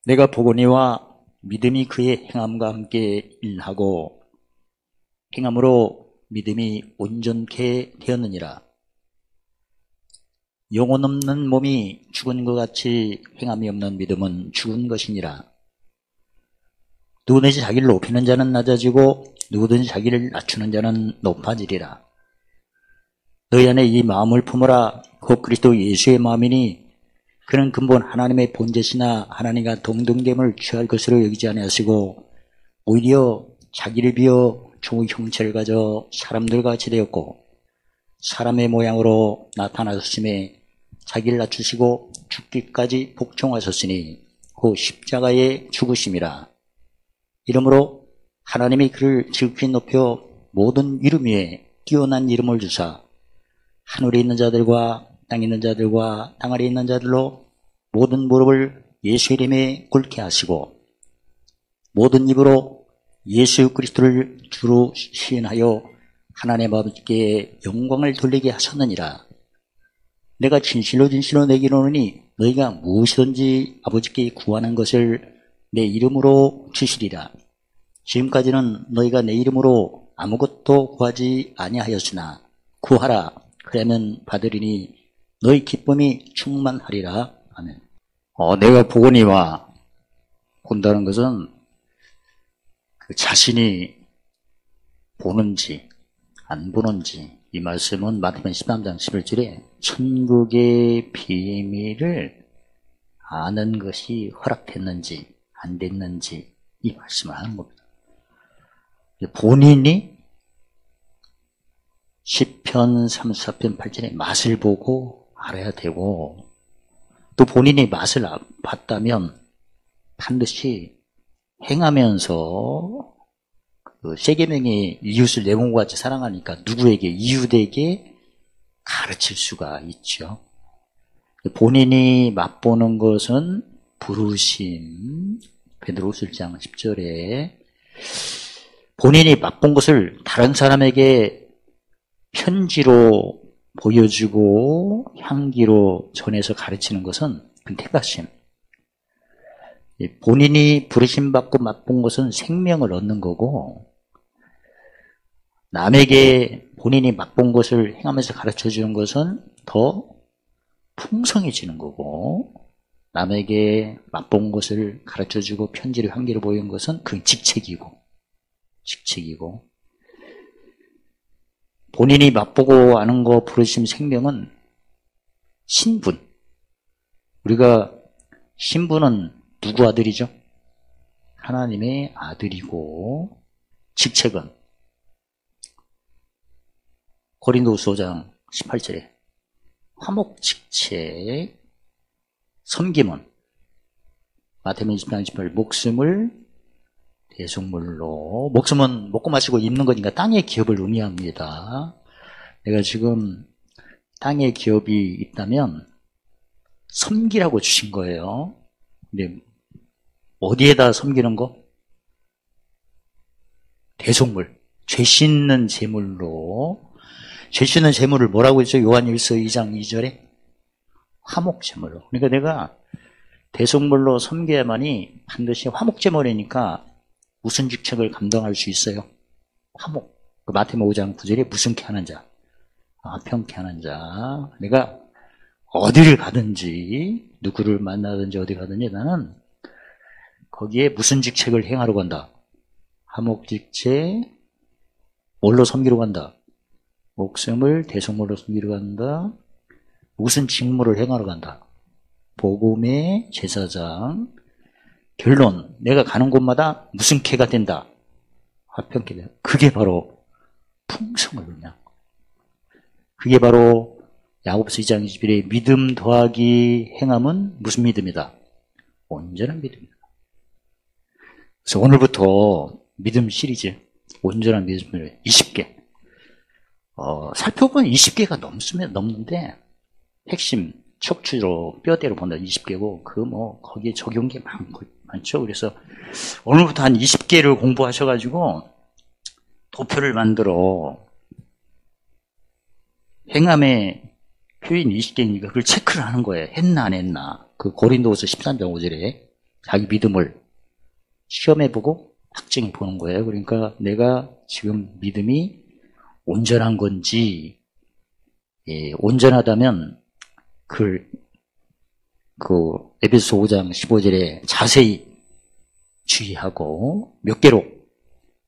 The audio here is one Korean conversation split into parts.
내가 보거니와 믿음이 그의 행함과 함께 일하고 행함으로 믿음이 온전케 되었느니라. 영혼 없는 몸이 죽은 것 같이 행함이 없는 믿음은 죽은 것이니라. 누구든지 자기를 높이는 자는 낮아지고 누구든지 자기를 낮추는 자는 높아지리라. 너희 안에 이 마음을 품어라. 곧 그리스도 예수의 마음이니 그는 근본 하나님의 본제시나 하나님과 동등됨을 취할 것으로 여기지 아니하시고 오히려 자기를 비어 종 형체를 가져 사람들과 같이 되었고 사람의 모양으로 나타나셨음에 자기를 낮추시고 죽기까지 복종하셨으니 그 십자가의 죽으심이라. 이러므로 하나님이 그를 지극히 높여 모든 이름 위에 뛰어난 이름을 주사 하늘에 있는 자들과 땅에 있는 자들과 땅 아래에 있는 자들로 모든 무릎을 예수 이름에 꿇게 하시고 모든 입으로 예수 그리스도를 주로 시인하여 하나님 아버지께 영광을 돌리게 하셨느니라. 내가 진실로 내게 이르노니 너희가 무엇이든지 아버지께 구하는 것을 내 이름으로 주시리라. 지금까지는 너희가 내 이름으로 아무것도 구하지 아니하였으나 구하라. 그러면 받으리니 너희 기쁨이 충만하리라. 아멘. 내가 보거니와 본다는 것은 그 자신이 보는지 안 보는지, 이 말씀은 마태복음 13장 11절에 천국의 비밀을 아는 것이 허락됐는지 안 됐는지 이 말씀을 하는 겁니다. 본인이 시편 34편 8절에 맛을 보고 알아야 되고, 또 본인이 맛을 봤다면 반드시 행하면서 그 세계명의 이웃을 내 몸과 같이 사랑하니까 누구에게, 이웃에게 가르칠 수가 있죠. 본인이 맛보는 것은 부르심, 베드로후서 1장 10절에 본인이 맛본 것을 다른 사람에게 편지로 보여주고 향기로 전해서 가르치는 것은 택하심. 본인이 부르심받고 맛본 것은 생명을 얻는 거고, 남에게 본인이 맛본 것을 행하면서 가르쳐주는 것은 더 풍성해지는 거고, 남에게 맛본 것을 가르쳐주고 편지로 향기로 보이는 것은 그 직책이고 본인이 맛보고 아는 거 부르심 생명은 신분. 우리가 신분은 누구 아들이죠? 하나님의 아들이고, 직책은 고린도후서 5장 18절에 화목직책, 섬김은 마태복음 20장 18절 목숨을 대속물로, 목숨은 먹고 마시고 입는 거니까 땅의 기업을 의미합니다. 내가 지금 땅의 기업이 있다면 섬기라고 주신 거예요. 근데 어디에다 섬기는 거? 대속물, 죄 씻는 제물로. 죄 씻는 제물을 뭐라고 했죠? 요한 1서 2장 2절에 화목 제물로. 그러니까 내가 대속물로 섬겨야만이 반드시 화목 제물이니까 무슨 직책을 감당할 수 있어요? 화목. 마태복음 5장 9절에 무슨케 하는 자, 평케 하는 자. 내가 어디를 가든지, 누구를 만나든지 어디 가든지 나는 거기에 무슨 직책을 행하러 간다? 화목직책, 뭘로 섬기러 간다? 목숨을 대속물로 섬기러 간다. 무슨 직무를 행하러 간다? 복음의 제사장. 결론, 내가 가는 곳마다 무슨 캐가 된다? 화평케 된다. 그게 바로 풍성을 의미하는 거예요. 그게 바로 야고보서 2장 21에 믿음 더하기 행함은 무슨 믿음이다? 온전한 믿음이다. 그래서 오늘부터 믿음 시리즈, 온전한 믿음을 20개. 살펴보면 20개가 넘는데, 핵심, 척추로, 뼈대로 본다 20개고, 거기에 적용한 게 많죠. 그래서 오늘부터 한 20개를 공부하셔가지고, 도표를 만들어, 행함의 표현 20개니까 그걸 체크를 하는 거예요. 했나, 안 했나. 그 고린도후서 13장 5절에. 자기 믿음을 시험해보고 확증해보는 거예요. 그러니까 내가 지금 믿음이 온전한 건지, 온전하다면 그 에베소 5장 15절에 자세히 주의하고 몇 개로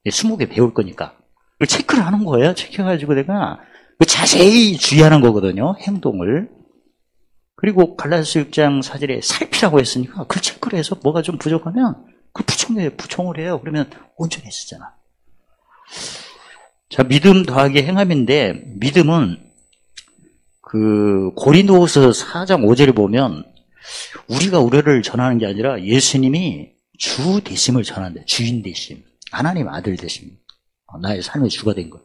20개 배울 거니까 그걸 체크를 하는 거예요. 체크해가지고 내가 자세히 주의하는 거거든요. 행동을. 그리고 갈라디아서 6장 4절에 살피라고 했으니까 그 체크를 해서 뭐가 좀 부족하면 그 부총을 해요. 그러면 온전해지잖아. 자, 믿음 더하기 행함인데, 믿음은 고린도후서 4장 5절을 보면 우리가 우리를 전하는 게 아니라 예수님이 주 되심을 전한대. 주인 되심. 하나님 아들 되심. 나의 삶의 주가 된 것.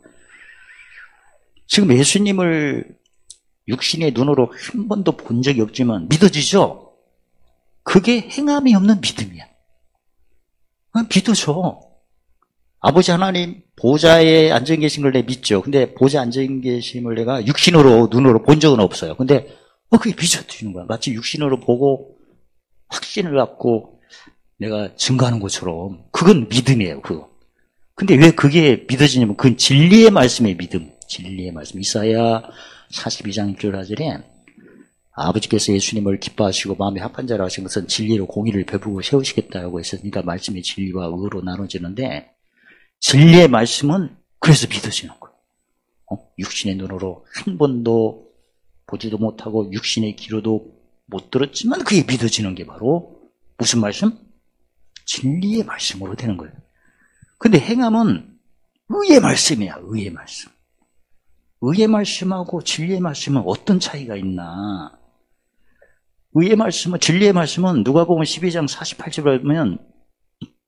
지금 예수님을 육신의 눈으로 한 번도 본 적이 없지만 믿어지죠? 그게 행함이 없는 믿음이야. 믿어져. 아버지 하나님 보좌에 앉아 계신 걸 내가 믿죠. 근데 보좌에 앉아 계심을 내가 육신으로 눈으로 본 적은 없어요. 근데 그게 믿어지는 거야. 마치 육신으로 보고 확신을 갖고 내가 증거하는 것처럼. 그건 믿음이에요. 그거. 근데 왜 그게 믿어지냐면 그건 진리의 말씀의 믿음. 진리의 말씀. 이사야 42장 1절 하절에 아버지께서 예수님을 기뻐하시고 마음에 합한 자라 하신 것은 진리로 공의를 베풀고 세우시겠다고 했으니까 말씀이 진리와 의로 나눠지는데 진리의 말씀은 그래서 믿어지는 거예요. 육신의 눈으로 한 번도 보지도 못하고 육신의 귀로도 못 들었지만 그게 믿어지는 게 바로 무슨 말씀? 진리의 말씀으로 되는 거예요. 근데 행함은 의의 말씀이야. 의의 말씀. 의의 말씀하고 진리의 말씀은 어떤 차이가 있나? 의의 말씀은, 진리의 말씀은 누가복음 12장 48절에 보면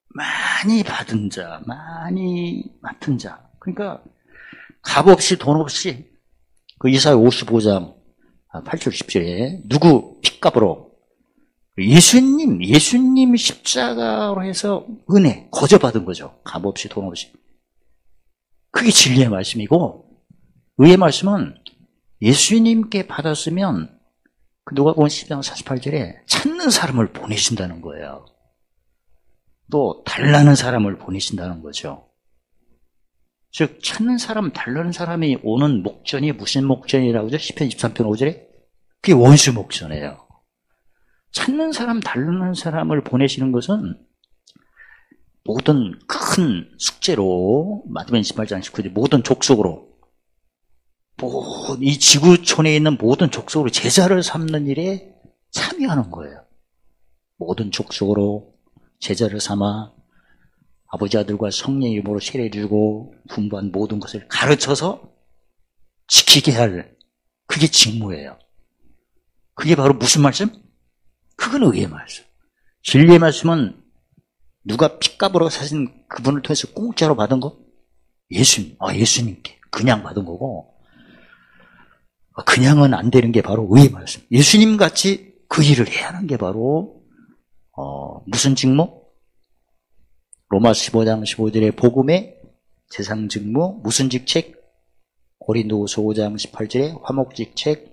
많이 받은 자, 많이 맡은 자. 그러니까 값 없이 돈 없이 이사야 55장 8절 10절에 누구 핏값으로 예수님 십자가로 해서 은혜 거저 받은 거죠. 값 없이 돈 없이. 그게 진리의 말씀이고 의의 말씀은 예수님께 받았으면 누가복음 12장 48절에 찾는 사람을 보내신다는 거예요. 또 달라는 사람을 보내신다는 거죠. 즉 찾는 사람, 달라는 사람이 오는 목전이 무슨 목전이라고 하죠? 시편 23편 5절에 그게 원수 목전이에요. 찾는 사람, 달라는 사람을 보내시는 것은 모든 큰 숙제로 마태복음 28장 19절 모든 족속으로 이 지구촌에 있는 모든 족속으로 제자를 삼는 일에 참여하는 거예요. 모든 족속으로 제자를 삼아 아버지 아들과 성령의 이름으로 세례를 주고 분부한 모든 것을 가르쳐서 지키게 할 그게 직무예요. 그게 바로 무슨 말씀? 그건 의의 말씀. 진리의 말씀은 누가 핏값으로 사신 그분을 통해서 공짜로 받은 거? 예수님께 그냥 받은 거고 그냥은 안 되는 게 바로 의의 말씀. 예수님 같이 그 일을 해야 하는 게 바로 무슨 직무? 로마서 15장 15절의 복음의 재상 직무, 무슨 직책? 고린도후서 5장 18절의 화목직책,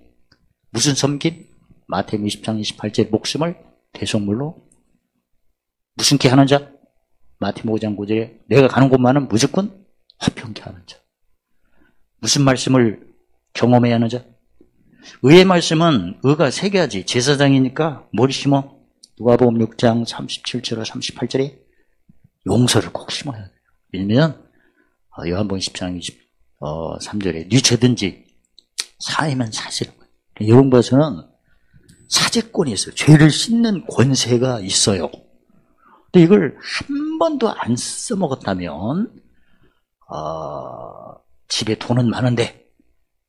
무슨 섬김? 마태복음 20장 28절 목숨을 대속물로 무슨 게 하는 자? 마태복음 5장 9절에 내가 가는 곳만은 무조건 화평케 하는 자. 무슨 말씀을 경험해야 하는 자? 의의 말씀은 의가 세 가지. 제사장이니까 뭘 심어? 누가복음 6장 37절과 38절에 용서를 꼭 심어야 돼요. 왜냐면 요한복음 10장 23절에 네 죄든지 사하면 사시라고 해요. 이런 것은 사죄권이 있어요. 죄를 씻는 권세가 있어요. 근데 이걸 한 번도 안 써먹었다면 집에 돈은 많은데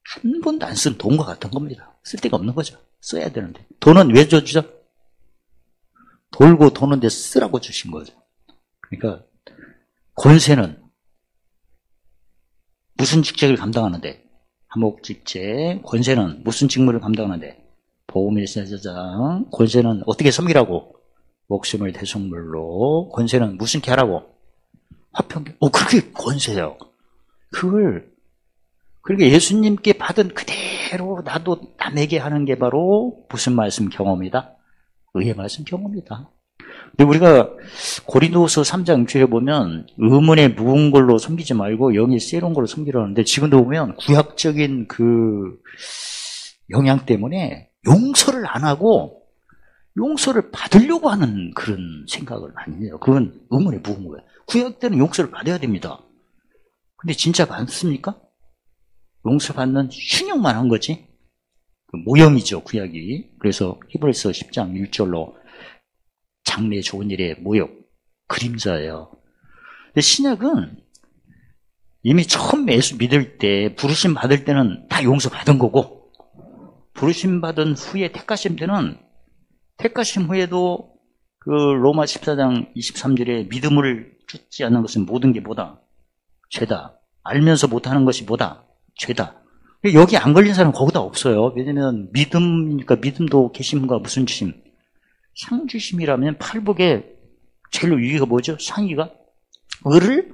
한 번도 안 쓴 돈과 같은 겁니다. 쓸 데가 없는 거죠. 써야 되는데. 돈은 왜 줘주죠? 돌고 도는데 쓰라고 주신 거죠. 그러니까 권세는 무슨 직책을 감당하는데? 화목직책. 권세는 무슨 직무를 감당하는데? 복음의 제사장. 권세는 어떻게 섬기라고? 목숨을 대속물로. 권세는 무슨 게 하라고? 화평. 그게 권세예요. 그러니까 예수님께 받은 그대로 나도 남에게 하는 게 바로 무슨 말씀 경험이다? 의의 말씀 경험이다. 근데 우리가 고린도후서 3장 6절에 보면 의문에 묵은 걸로 섬기지 말고 영이 새로운 걸로 섬기라는데 지금도 보면 구약적인 그 영향 때문에 용서를 안 하고 용서를 받으려고 하는 그런 생각을 많이 해요. 그건 의문에 묵은 거예요. 구약 때는 용서를 받아야 됩니다. 근데 진짜 받습니까? 용서받는 신용만 한 거지. 그 모형이죠, 구약이. 그래서 히브리서 10장 1절로 장래 좋은 일의 모욕, 그림자예요. 근데 신약은 이미 처음 예수 믿을 때, 부르심 받을 때는 다 용서받은 거고, 부르심 받은 후에 택하심 때는, 택하심 후에도 그 로마 14장 23절에 믿음을 쫓지 않는 것은 모든 게 뭐다? 죄다. 알면서 못하는 것이 뭐다? 죄다. 여기 안 걸린 사람은 거기다 없어요. 왜냐면 믿음이니까 믿음도 계심과 무슨 주심? 상주심이라면 팔복의 제일 위가 뭐죠? 상위가 의를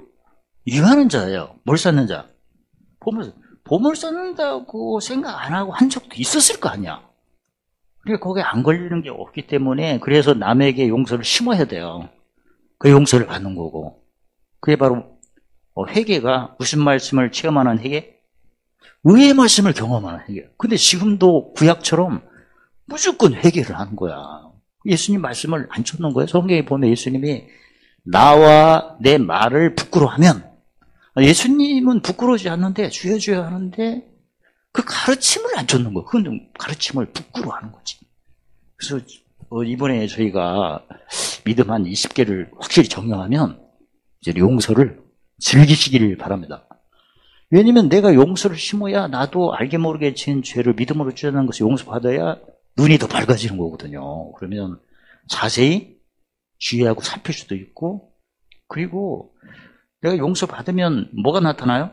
위하는 자예요. 뭘 쌓는 자? 봄을 쌓는다고 생각 안 하고 한 적도 있었을 거 아니야. 그러니까 거기에 안 걸리는 게 없기 때문에 그래서 남에게 용서를 심어야 돼요. 그 용서를 받는 거고. 그게 바로 회개가 무슨 말씀을 체험하는 회개? 의의 말씀을 경험하는 회개. 근데 지금도 구약처럼 무조건 회개를 하는 거야. 예수님 말씀을 안 쫓는 거예요. 성경에 보면 예수님이 나와 내 말을 부끄러워하면, 예수님은 부끄러워하지 않는데 주여 주여 하는데 그 가르침을 안 쫓는 거예요. 그 가르침을 부끄러워하는 거지. 그래서 이번에 저희가 믿음 한 20개를 확실히 정형하면 이제 용서를 즐기시기를 바랍니다. 왜냐면 내가 용서를 심어야 나도 알게 모르게 지은 죄를 믿음으로 쫓아내는 것을 용서받아야 눈이 더 밝아지는 거거든요. 그러면 자세히 주의하고 살필 수도 있고, 그리고 내가 용서받으면 뭐가 나타나요?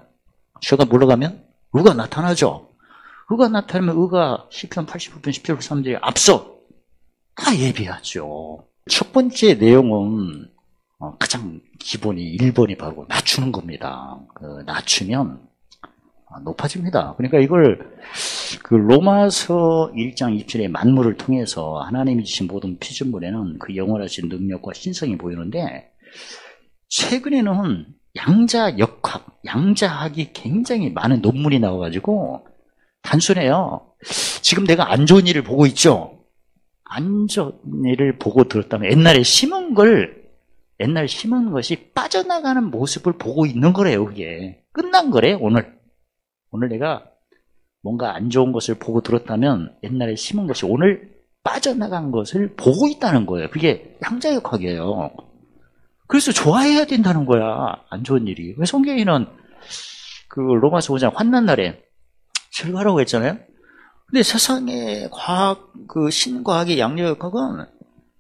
죄가 물러가면 의가 나타나죠. 의가 나타나면 의가 시편 85편 17편 3절에 앞서 다 예비하죠. 첫 번째 내용은 가장 기본이 1번이 바로 낮추는 겁니다. 낮추면 높아집니다. 그러니까 이걸 그 로마서 1장 20절의 만물을 통해서 하나님이 주신 모든 피조물에는 그 영원하신 능력과 신성이 보이는데, 최근에는 양자학이 굉장히 많은 논문이 나와가지고 단순해요. 지금 내가 안 좋은 일을 보고 있죠. 안 좋은 일을 보고 들었다면 옛날에 심은 것이 빠져나가는 모습을 보고 있는 거래요. 그게 끝난 거래. 오늘 내가 뭔가 안 좋은 것을 보고 들었다면 옛날에 심은 것이 오늘 빠져나간 것을 보고 있다는 거예요. 그게 양자역학이에요. 그래서 좋아해야 된다는 거야. 안 좋은 일이. 왜 성경에는 그 로마서 5장 환난 날에 즐거라고 했잖아요. 근데 세상의 과학, 그 신과학의 양자역학은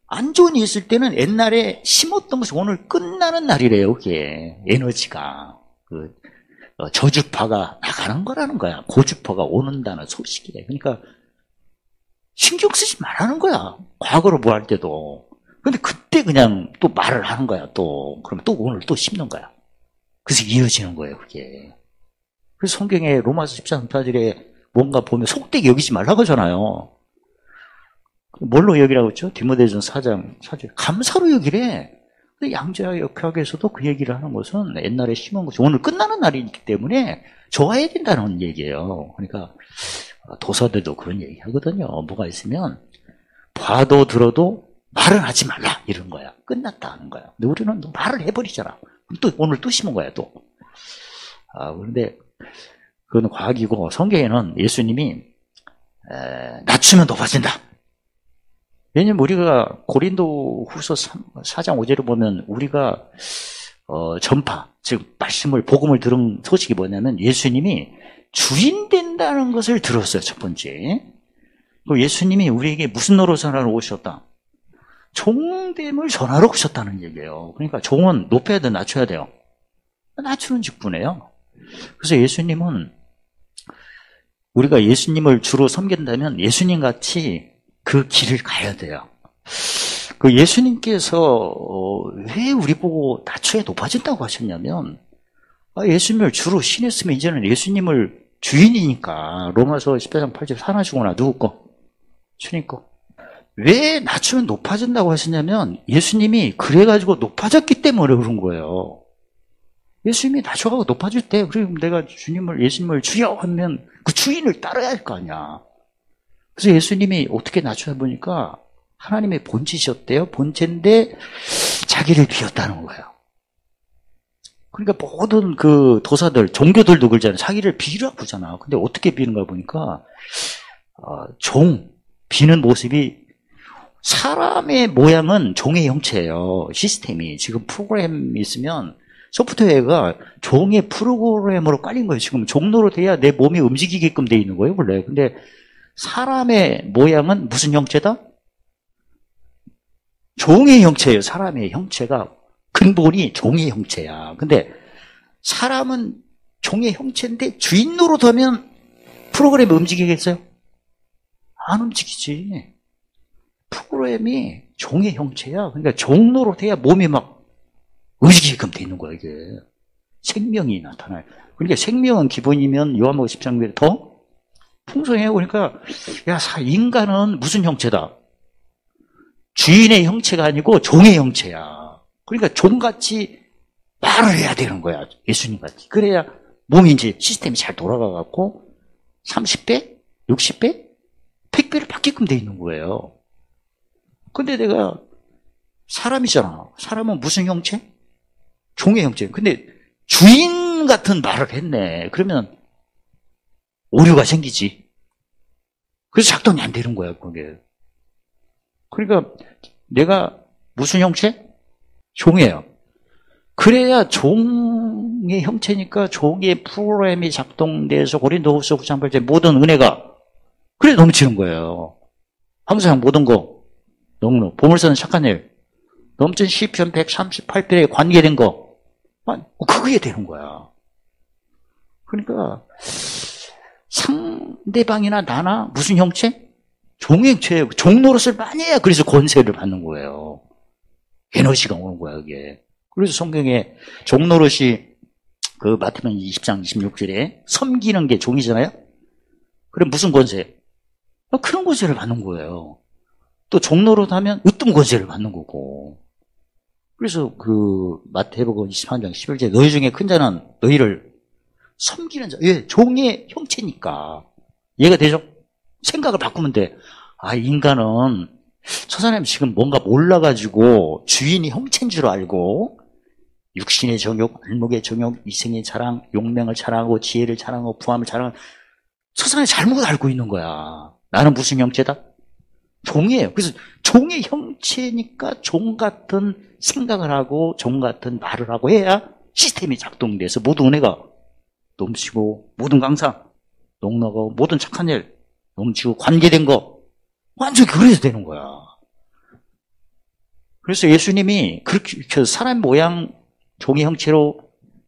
안 좋은 일이 있을 때는 옛날에 심었던 것이 오늘 끝나는 날이래요. 그게 에너지가 저주파가 나가는 거라는 거야. 고주파가 오는다는 소식이래. 그러니까 신경 쓰지 말라는 거야. 과거로 뭐 할 때도. 근데 그때 그냥 또 말을 하는 거야. 그러면 또 오늘 또 심는 거야. 그래서 이어지는 거예요. 그게. 그래서 성경에 로마서 14절에 뭔가 보면 속되게 여기지 말라고 하잖아요. 뭘로 여기라고 했죠? 디모데전서 4장 4절. 감사로 여기래. 양자역학에서도 그 얘기를 하는 것은 옛날에 심은 것이 오늘 끝나는 날이기 때문에 좋아해야 된다는 얘기예요. 그러니까 도사들도 그런 얘기 하거든요. 뭐가 있으면 봐도 들어도 말은 하지 말라 이런 거야. 끝났다 하는 거야. 근데 우리는 말을 해버리잖아. 오늘 또 심은 거야 또. 그런데 그건 과학이고, 성경에는 예수님이 낮추면 높아진다. 왜냐면 우리가 고린도 후서 4장 5절을 보면 우리가 전파, 즉 말씀을, 복음을 들은 소식이 뭐냐면 예수님이 주인 된다는 것을 들었어요. 첫 번째. 예수님이 우리에게 무슨 노릇을 오셨다? 종됨을 전하러 오셨다는 얘기예요. 그러니까 종은 높여야 돼, 낮춰야 돼요? 낮추는 직분이에요. 그래서 예수님은, 우리가 예수님을 주로 섬긴다면 예수님 같이 그 길을 가야 돼요. 그 예수님께서 왜 우리 보고 낮춰야 높아진다고 하셨냐면, 예수님을 주로 신했으면 이제는 예수님을 주인이니까. 로마서 14장 8절 사나 죽으나 누구 거? 주님 거. 왜 낮추면 높아진다고 하시냐면 예수님이 그래가지고 높아졌기 때문에 그런 거예요. 예수님이 낮춰가고 높아질 때, 그럼 내가 예수님을 주여 하면 그 주인을 따라야 할 거 아니야. 그래서 예수님이 어떻게 낮추다 보니까 하나님의 본체셨대요. 본체인데 자기를 비웠다는 거예요. 그러니까 모든 그 도사들, 종교들도 그러잖아요. 자기를 비유라고 그러잖아. 근데 어떻게 비는가 보니까 비는 모습이, 사람의 모양은 종의 형체예요. 시스템이. 지금 프로그램이 있으면 소프트웨어가 종의 프로그램으로 깔린 거예요. 지금 종로로 돼야 내 몸이 움직이게끔 돼 있는 거예요, 원래. 근데 사람의 모양은 무슨 형체다? 종의 형체예요. 사람의 형체가 근본이 종의 형체야. 근데 사람은 종의 형체인데 주인 노릇하면 프로그램이 움직이겠어요? 안 움직이지. 프로그램이 종의 형체야. 그러니까 종 노릇해야 몸이 막 움직이게끔 돼 있는 거야, 이게. 생명이 나타나요. 그러니까 생명은 기본이면 요한복음 13장에 더 풍성해요. 그러니까 인간은 무슨 형체다? 주인의 형체가 아니고 종의 형체야. 그러니까 종같이 말을 해야 되는 거야. 예수님같이. 그래야 몸이 이제 시스템이 잘 돌아가갖고 30배, 60배, 100배를 받게끔 돼 있는 거예요. 근데 내가 사람이잖아. 사람은 무슨 형체? 종의 형체. 근데 주인 같은 말을 했네. 그러면 오류가 생기지. 그래서 작동이 안 되는 거야, 그게. 그러니까 내가 무슨 형체? 종이에요. 그래야 종의 형체니까 종의 프로그램이 작동돼서 고린도후서 9장 8절 모든 은혜가 그래 넘치는 거예요. 항상 모든 거 너무 보물서는 착한 일 넘친 시편 138편에 관계된 거 그게 되는 거야. 그러니까 상대방이나 나나 무슨 형체? 종의 형체예요. 종 노릇을 많이 해야 그래서 권세를 받는 거예요. 에너지가 오는 거야, 이게. 그래서 성경에 종 노릇이 그 마태복음 20장 26절에 섬기는 게 종이잖아요. 그럼 무슨 권세? 그런 권세를 받는 거예요. 또 종 노릇 하면 으뜸 권세를 받는 거고. 그래서 그 마태복음 23장 11절에 너희 중에 큰 자는 너희를 섬기는 자. 예, 종의 형체니까. 이해가 되죠? 생각을 바꾸면 돼. 인간은 저 사람이 지금 뭔가 몰라가지고 주인이 형체인 줄 알고 육신의 정욕, 안목의 정욕, 이생의 자랑, 용맹을 자랑하고 지혜를 자랑하고 부함을 자랑하고 저 사람이 잘못 알고 있는 거야. 나는 무슨 형체다? 종이에요. 그래서 종의 형체니까 종 같은 생각을 하고 종 같은 말을 하고 해야 시스템이 작동돼서 모든 은혜가 넘치고 모든 강사 넉넉하고 모든 착한 일 넘치고 관계된 거 완전히 그래서 되는 거야. 그래서 예수님이 그렇게 사람 모양 종의 형체로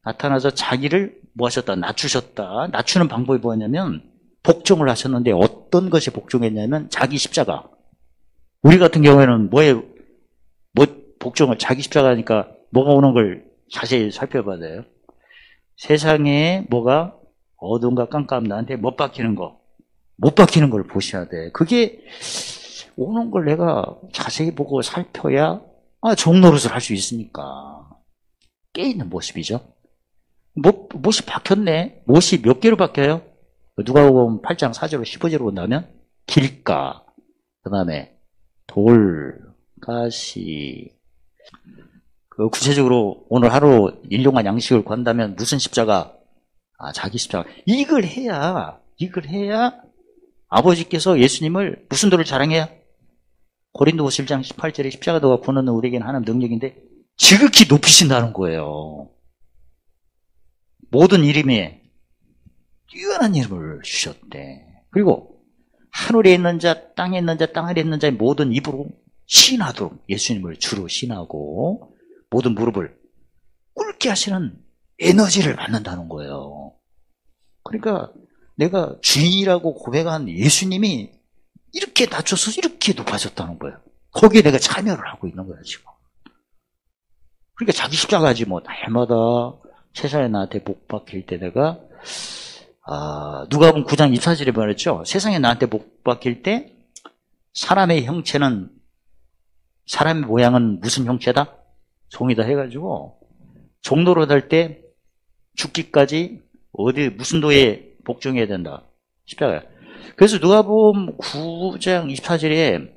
나타나서 자기를 뭐 하셨다? 낮추셨다. 낮추는 방법이 뭐냐면 복종을 하셨는데 어떤 것이 복종했냐면 자기 십자가. 우리 같은 경우에는 복종을 자기 십자가니까 뭐가 오는 걸 자세히 살펴봐야 돼요. 세상에 뭐가 어두움과 깜깜 나한테 못 박히는 걸 보셔야 돼. 그게 오는 걸 내가 자세히 보고 살펴야 종노릇을 할 수 있으니까. 깨있는 모습이죠. 못이 박혔네. 못이 몇 개로 박혀요? 누가복음 8장 4절로 15절로 본다면 길가, 그 다음에 돌, 가시. 구체적으로 오늘 하루 일용할 양식을 구한다면 무슨 십자가? 자기 십자가. 이걸 해야 아버지께서 예수님을 무슨 도를 자랑해야? 고린도후서 1장 18절에 십자가 도가 구원하는 우리에게는 하나님 능력인데 지극히 높이신다는 거예요. 모든 이름에 뛰어난 이름을 주셨대. 그리고 하늘에 있는 자, 땅에 있는 자, 땅 아래에 있는 자의 모든 입으로 시인하도록 예수님을 주로 시인하고 모든 무릎을 꿇게 하시는 에너지를 받는다는 거예요. 그러니까 내가 주인이라고 고백한 예수님이 이렇게 낮춰서 이렇게 높아졌다는 거예요. 거기에 내가 참여를 하고 있는 거야, 지금. 그러니까 자기 십자가지 뭐 날마다 세상에 나한테 못 박힐 때 내가 누가복음 9장 24절에 말했죠. 세상에 나한테 못 박힐 때 사람의 형체는, 사람의 모양은 무슨 형체다? 종이다 해가지고 종로로 달 때 죽기까지 어디 무슨 도에 복종해야 된다. 십자가야. 그래서 누가복음 9장 24절에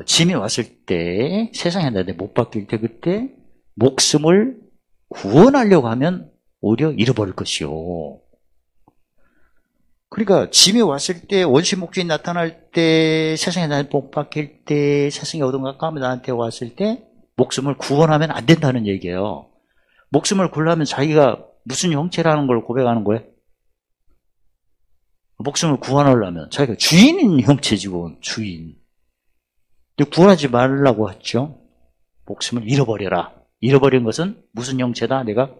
짐이 왔을 때, 세상에 나한테 못 바뀔 때, 그때 목숨을 구원하려고 하면 오히려 잃어버릴 것이요. 그러니까 짐이 왔을 때, 원시 목적이 나타날 때, 세상에 나한테 못 바뀔 때, 세상에 어둠 가까움에 나한테 왔을 때 목숨을 구원하면 안 된다는 얘기예요. 목숨을 구하면 자기가 무슨 형체라는 걸 고백하는 거예요? 목숨을 구원하려면 자기가 주인인 형체지고, 주인. 근데 구하지 말라고 했죠. 목숨을 잃어버려라. 잃어버린 것은 무슨 형체다? 내가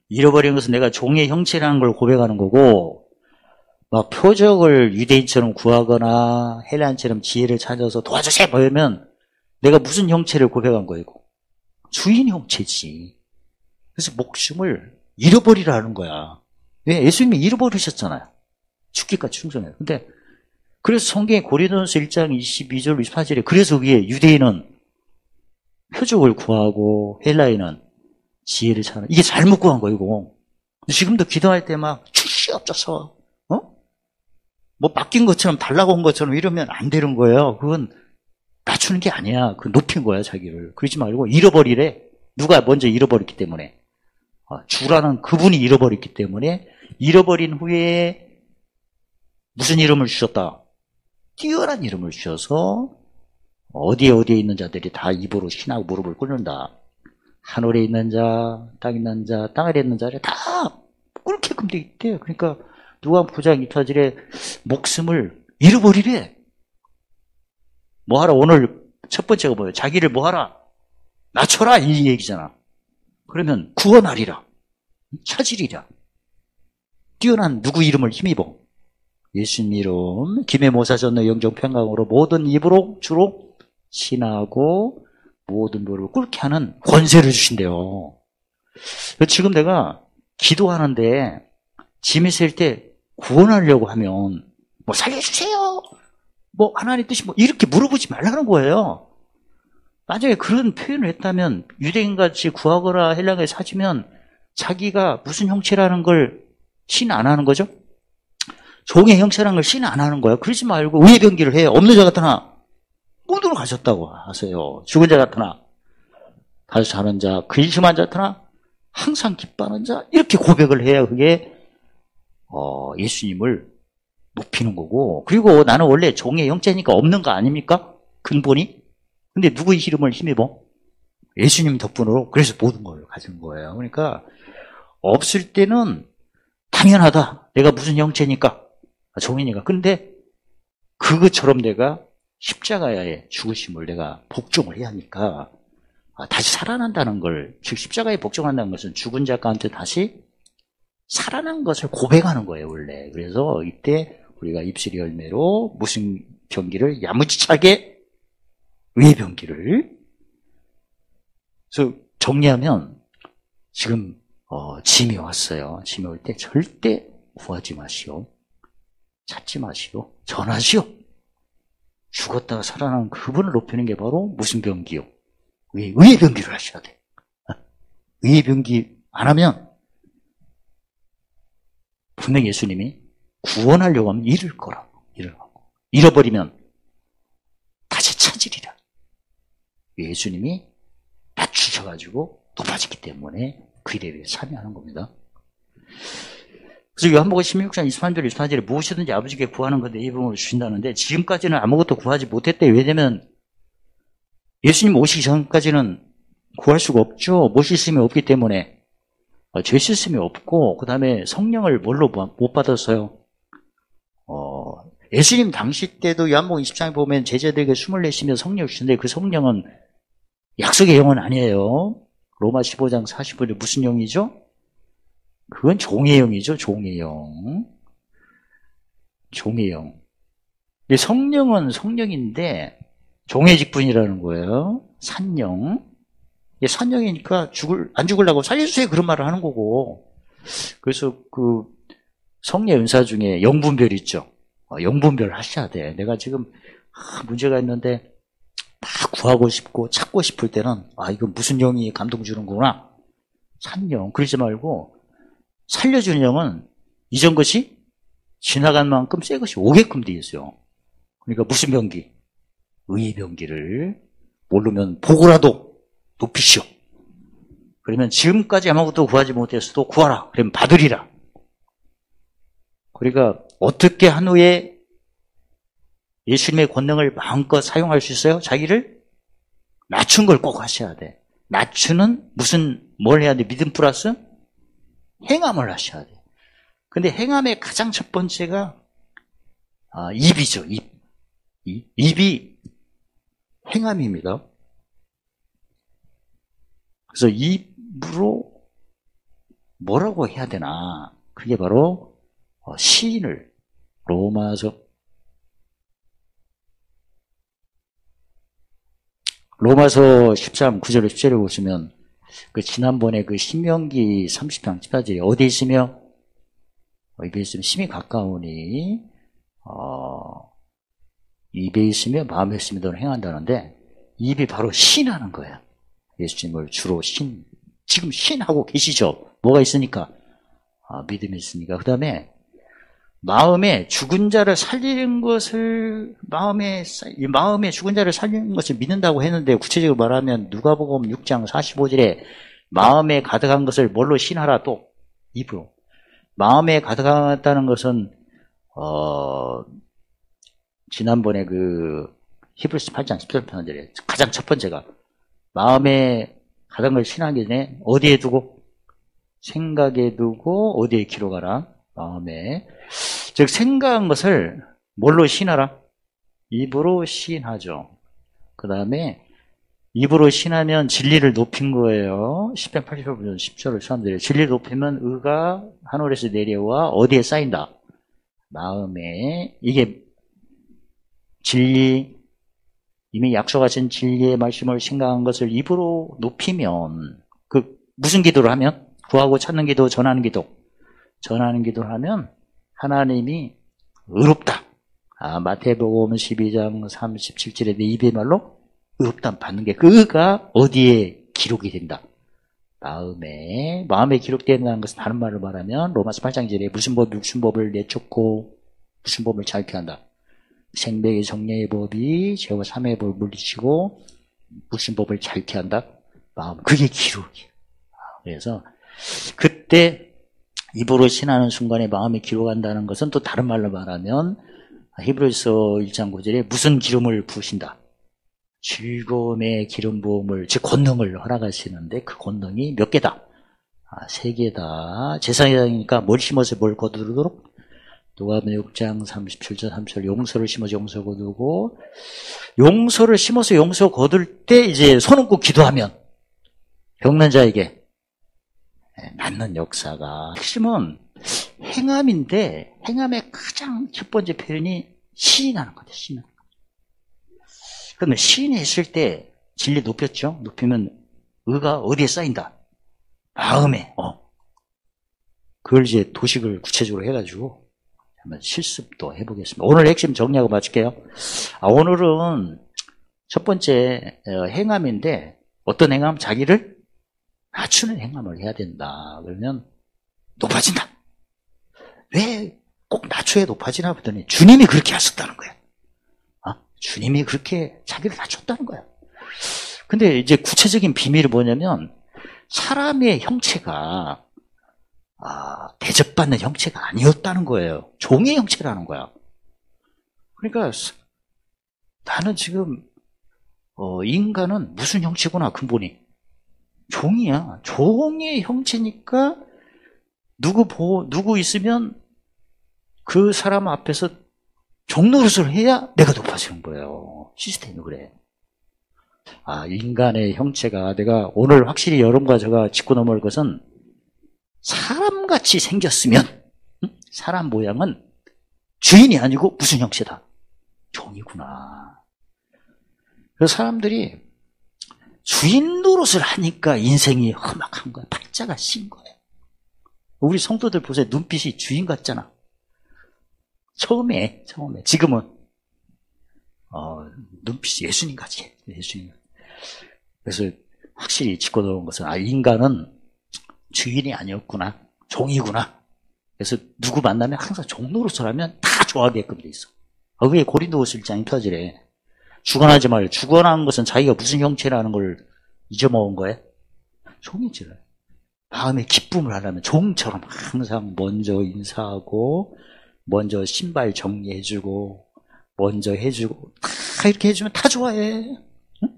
잃어버린 것은 내가 종의 형체라는 걸 고백하는 거고, 막 표적을 유대인처럼 구하거나 헬라인처럼 지혜를 찾아서 도와주세요 보이면 내가 무슨 형체를 고백한 거예요? 주인 형체지. 그래서 목숨을 잃어버리라는 거야. 왜? 예수님이 잃어버리셨잖아요. 죽기까지 충성해요. 근데 그래서 성경에 고린도전서 1장 22절 24절에 그래서 위에 유대인은 표적을 구하고 헬라인은 지혜를 찾는, 이게 잘못 구한 거예요. 이거. 지금도 기도할 때 막 출시없어서 뭐 바뀐 것처럼 달라고 온 것처럼 이러면 안 되는 거예요. 그건 낮추는 게 아니야. 그 높인 거야, 자기를. 그러지 말고 잃어버리래. 누가 먼저 잃어버렸기 때문에. 주라는 그분이 잃어버렸기 때문에 잃어버린 후에 무슨 이름을 주셨다? 뛰어난 이름을 주셔서 어디에 있는 자들이 다 입으로 신하고 무릎을 꿇는다. 하늘에 있는 자, 땅에 있는 자, 땅 아래에 있는 자를 다 꿇게끔 돼 있대요. 그러니까 누가복음 9장 24절에 목숨을 잃어버리래. 뭐하라? 오늘 첫 번째가 뭐예요? 자기를 뭐하라? 낮춰라 이 얘기잖아. 그러면 구원하리라. 찾으리라. 뛰어난 누구 이름을 힘입어? 예수님 이름, 김해 모사 전너 영정 평강으로 모든 입으로 주로 신하고 모든 무릎을 꿇게 하는 권세를 주신대요. 지금 내가 기도하는데 짐이 있을 때 구원하려고 하면 뭐 살려주세요, 뭐 하나님 뜻이 뭐 이렇게 물어보지 말라는 거예요. 만약에 그런 표현을 했다면 유대인같이 구하거나 헬라에 사지면 자기가 무슨 형체라는 걸 신 안 하는 거죠? 종의 형체라는 걸 신 안 하는 거예요. 그러지 말고 의의 병기를 해요. 없는 자 같으나 모두를 가졌다고 하세요. 죽은 자 같으나 다시 사는 자, 근심한 자 같으나 항상 기뻐하는 자, 이렇게 고백을 해야 그게 예수님을 높이는 거고. 그리고 나는 원래 종의 형체니까 없는 거 아닙니까? 근본이. 근데 누구의 이름을 힘입어? 예수님 덕분으로. 그래서 모든 걸 가진 거예요. 그러니까 없을 때는 당연하다. 내가 무슨 형체니까, 종이니까. 근데 그것처럼 내가 십자가의 죽으심을 내가 복종을 해야 하니까 다시 살아난다는 걸, 즉 십자가에 복종한다는 것은 죽은 자 가운데 다시 살아난 것을 고백하는 거예요, 원래. 그래서 이때 우리가 입술의 열매로 무슨 병기를 야무지차게, 의의 병기를. 그래서 정리하면 지금 짐이 왔어요. 짐이 올 때 절대 구하지 마시오. 찾지 마시오. 전하시오. 죽었다가 살아난 그분을 높이는 게 바로 무슨 병기요? 의의 병기를 하셔야 돼. 의의 병기 안 하면 분명히 예수님이 구원하려고 하면 잃을 거라고. 잃어버리면 다시 찾으리라. 예수님이 낮추셔가지고 높아지기 때문에 그 일에 참여하는 겁니다. 그래서 요한복음 16장 23절 24절에 무엇이든지 아버지께 구하는 건데 이 부분을 주신다는데, 지금까지는 아무것도 구하지 못했대요. 왜냐면 예수님 오시기 전까지는 구할 수가 없죠. 못 씻음이 없기 때문에. 죄 씻음이 없고, 그 다음에 성령을 뭘로 못 받았어요? 예수님 당시 때도 요한복음 20장에 보면 제자들에게 숨을 내쉬며 성령을 주시는데 그 성령은 약속의 영은 아니에요. 로마 15장 45절 무슨 영이죠? 그건 종의 영이죠. 종의 영. 종의 영. 근데 성령은 성령인데 종의 직분이라는 거예요. 산영. 산영이니까 안 죽으려고 살려주세요 그런 말을 하는 거고. 그래서 그 성령 은사 중에 영분별이 있죠. 영분별 하셔야 돼. 내가 지금 문제가 있는데 막 구하고 싶고 찾고 싶을 때는 이건 무슨 영이 감동 주는구나. 산영. 그러지 말고 살려주는 영은 이전 것이 지나간 만큼 새 것이 오게끔 되어 있어요. 그러니까 무슨 병기? 의의 병기를 모르면 보고라도 높이시오. 그러면 지금까지 아무것도 구하지 못했어도 구하라. 그러면 받으리라. 그러니까 어떻게 한 후에 예수님의 권능을 마음껏 사용할 수 있어요? 자기를 낮춘 걸 꼭 하셔야 돼. 낮추는 뭘 해야 돼? 믿음 플러스 행함을 하셔야 돼. 근데 행함의 가장 첫 번째가 입이죠. 입이 행함입니다. 그래서 입으로 뭐라고 해야 되나? 그게 바로 시인을 로마서 13, 9절에 10절에 보시면 지난번에 신명기 30장 18절에 어디 있으며 입에 있으면 심히 가까우니 입에 있으며 마음에 있으며 너는 행한다는데 입이 바로 신하는 거예요. 예수님을 주로 지금 신하고 계시죠. 뭐가 있으니까? 믿음이 있으니까. 그 다음에 마음에 죽은 자를 살리는 것을 마음에 죽은 자를 살리는 것을 믿는다고 했는데 구체적으로 말하면 누가복음 6장 45절에 마음에 가득한 것을 뭘로 신하라 또 입으로. 마음에 가득하다는 것은 지난번에 히브리서 8장 10절 편절에 가장 첫 번째가 마음에 가득한 걸 신하기 전에 어디에 두고? 생각에 두고 어디에 기록하라? 마음에. 즉 생각한 것을 뭘로 신하라? 입으로 신하죠. 그 다음에 입으로 신하면 진리를 높인 거예요. 10편 80편 10절을 사람들이 진리를 높이면 의가 하늘에서 내려와 어디에 쌓인다? 마음에. 이게 진리, 이미 약속하신 진리의 말씀을 생각한 것을 입으로 높이면 무슨 기도를 하면? 구하고 찾는 기도, 전하는 기도를 하면 하나님이 의롭다. 마태복음 12장 37절에 내 입의 말로 의롭다 받는 게 그가 어디에 기록이 된다. 마음에 기록된다는 것은 다른 말로 말하면 로마서 8장 1절에 무슨 법을 내쫓고 무슨 법을 자유케 한다. 생명의 정례의 법이 죄와 사망의 법을 물리치고 무슨 법을 자유케 한다. 마음. 그게 기록이에요. 그래서 그때 입으로 신하는 순간에 마음에 기록한다는 것은 또 다른 말로 말하면 히브리서 1장 9절에 무슨 기름을 부으신다. 즐거움의 기름 부음을, 즉 권능을 허락하시는데 그 권능이 몇 개다? 3개다. 제사장이니까 뭘 심어서 뭘 거두도록? 누가복음 6장 37절 3절 용서를 심어서 용서 거두고 용서를 심어서 용서 거둘 때 이제 손 얹고 기도하면 겪는 자에게 낫는 역사가 핵심은 행함인데 행함의 가장 첫 번째 표현이 시인하는 거죠. 시인하는 거. 그러면 시인이 있을 때 진리 높였죠. 높이면 의가 어디에 쌓인다? 마음에. 그걸 이제 도식을 구체적으로 해가지고 한번 실습도 해보겠습니다. 오늘 핵심 정리하고 마칠게요. 오늘은 첫 번째 행함인데 어떤 행함? 자기를 낮추는 행함을 해야 된다. 그러면 높아진다. 왜 꼭 낮춰야 높아지나 보더니 주님이 그렇게 하셨다는 거야. 주님이 그렇게 자기를 낮췄다는 거야. 근데 이제 구체적인 비밀이 뭐냐면 사람의 형체가 대접받는 형체가 아니었다는 거예요. 종의 형체라는 거야. 그러니까 나는 지금 인간은 무슨 형체구나 근본이. 종이야. 종의 형체니까 누구 있으면 그 사람 앞에서 종 노릇을 해야 내가 높아지는 거예요. 시스템이 그래. 인간의 형체가 내가 오늘 확실히 여러분과 제가 짚고 넘어올 것은 사람같이 생겼으면 사람 모양은 주인이 아니고 무슨 형체다? 종이구나. 그래서 사람들이 주인 노릇을 하니까 인생이 험악한 거야. 팔자가 신 거예요. 우리 성도들 보세요. 눈빛이 주인 같잖아. 처음에. 지금은, 눈빛이 예수님 같이. 예수님. 그래서 확실히 짚고 들어온 것은, 인간은 주인이 아니었구나. 종이구나. 그래서 누구 만나면 항상 종노릇을 다 좋아하게끔 돼 있어. 왜 고린도후서 1장이 터지래. 주관하지 말고. 주관하는 것은 자기가 무슨 형체라는 걸 잊어먹은 거예요? 종이지. 마음의 기쁨을 하려면 종처럼 항상 먼저 인사하고, 먼저 신발 정리해주고, 먼저 해주고, 다 이렇게 해주면 다 좋아해. 응?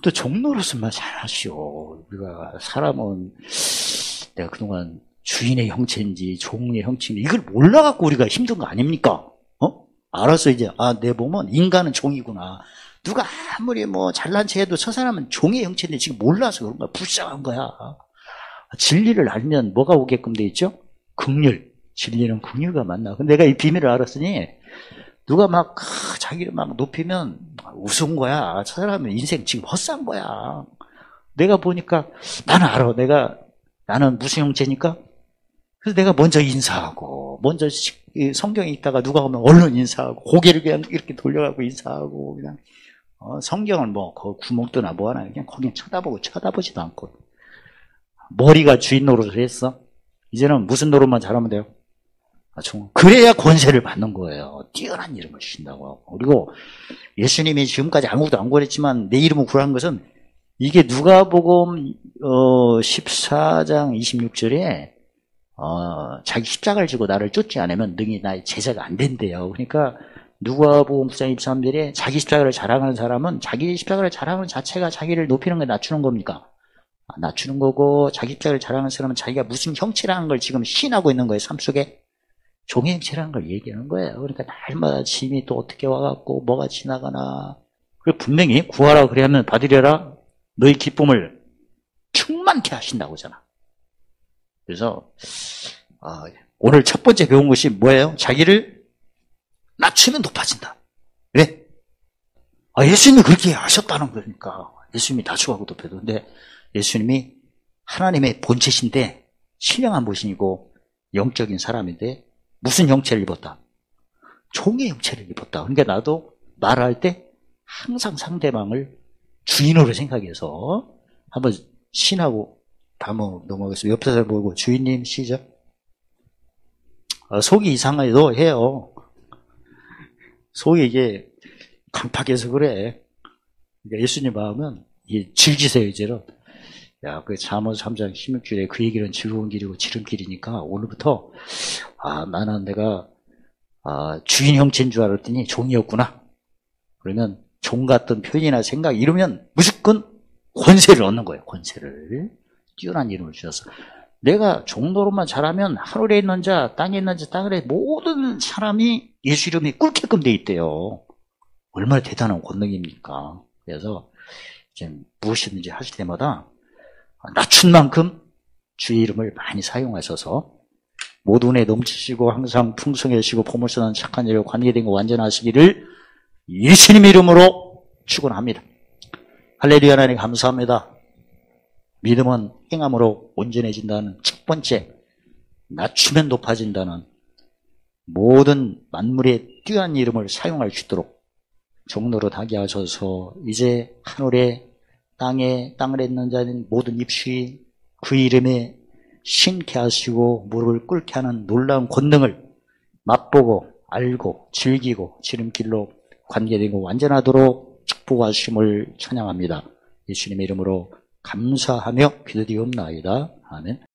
또 종노릇을만 잘하시오. 우리가 사람은 내가 그동안 주인의 형체인지 종의 형체인지 이걸 몰라갖고 우리가 힘든 거 아닙니까? 알았어 이제. 내 몸은 인간은 종이구나. 누가 아무리 뭐 잘난 체 해도 저 사람은 종의 형체인데 지금 몰라서 그런 거야. 불쌍한 거야. 진리를 알면 뭐가 오게끔 돼 있죠? 긍휼. 진리는 긍휼과 만나. 근데 내가 이 비밀을 알았으니 누가 막 자기를 막 높이면 우스운 거야. 저 사람은 인생 지금 헛산 거야. 내가 보니까 나는 알아. 나는 무슨 형체니까? 그래서 내가 먼저 인사하고, 먼저 성경에 있다가 누가 오면 얼른 인사하고, 고개를 그냥 이렇게 돌려가고 인사하고, 그냥, 성경을 뭐, 구멍 뜨나 뭐 하나, 그냥 거기 쳐다보지도 않고. 머리가 주인 노릇을 했어? 이제는 무슨 노릇만 잘하면 돼요? 그래야 권세를 받는 거예요. 뛰어난 이름을 주신다고. 그리고 예수님이 지금까지 아무것도 안 구했지만 내 이름을 구한 것은 이게 누가복음 14장 26절에 자기 십자가를 지고 나를 쫓지 않으면 능히 나의 제자가 안 된대요. 그러니까 누가복음 9장 23절에 자기 십자가를 자랑하는 사람은 자기 십자가를 자랑하는 자체가 자기를 높이는 게 낮추는 겁니까? 낮추는 거고, 자기 십자가를 자랑하는 사람은 자기가 무슨 형체라는 걸 지금 시인하고 있는 거예요. 삶 속에 종의 형체라는 걸 얘기하는 거예요. 그러니까 날마다 짐이 또 어떻게 와갖고 뭐가 지나가나. 그리고 분명히 구하라 그래야면 받으려라. 너희 기쁨을 충만케 하신다고 하잖아. 그래서 오늘 첫 번째 배운 것이 뭐예요? 자기를 낮추면 높아진다. 왜? 예수님이 그렇게 하셨다는 거니까. 예수님이 낮추고 높여도. 근데 예수님이 하나님의 본체신데 신령한 모신이고 영적인 사람인데 무슨 형체를 입었다? 종의 형체를 입었다. 그러니까 나도 말할 때 항상 상대방을 주인으로 생각해서 한번 신하고 다음으로 넘어가겠습니다. 옆에 사람 보고 주인님 시작. 속이 이상해도 해요. 속이 이게 강팍해서 그래. 그러니까 예수님 마음은 즐기세요 이제는. 그 잠언 3장 16절에 그 얘기는 즐거운 길이고 지름길이니까 오늘부터 나는 내가 주인 형체인 줄 알았더니 종이었구나. 그러면 종 같은 표현이나 생각 이러면 무조건 권세를 얻는 거예요. 권세를. 뛰어난 이름을 주셔서. 내가 종노릇만 잘하면 하늘에 있는 자, 땅에 있는 자, 땅에 모든 사람이 예수 이름이 꿀게끔 돼 있대요. 얼마나 대단한 권능입니까? 그래서 이제 무엇이든지 하실 때마다 낮춘 만큼 주의 이름을 많이 사용하셔서 모든 은혜 넘치시고 항상 풍성해지시고 보물 쓰는 착한 일에 관계된 거 완전하시기를 예수님의 이름으로 축원합니다. 할렐루야. 하나님 감사합니다. 믿음은 행함으로 온전해진다는 첫 번째, 낮추면 높아진다는 모든 만물의 뛰어난 이름을 사용할 수 있도록 종노릇하게 하셔서 이제 하늘에 땅을 있는 자는 모든 입술이 그 이름에 신케 하시고 무릎을 꿇게 하는 놀라운 권능을 맛보고 알고 즐기고 지름길로 관계되고 완전하도록 축복하심을 찬양합니다. 예수님의 이름으로 감사하며 기도드리옵나이다. 아멘.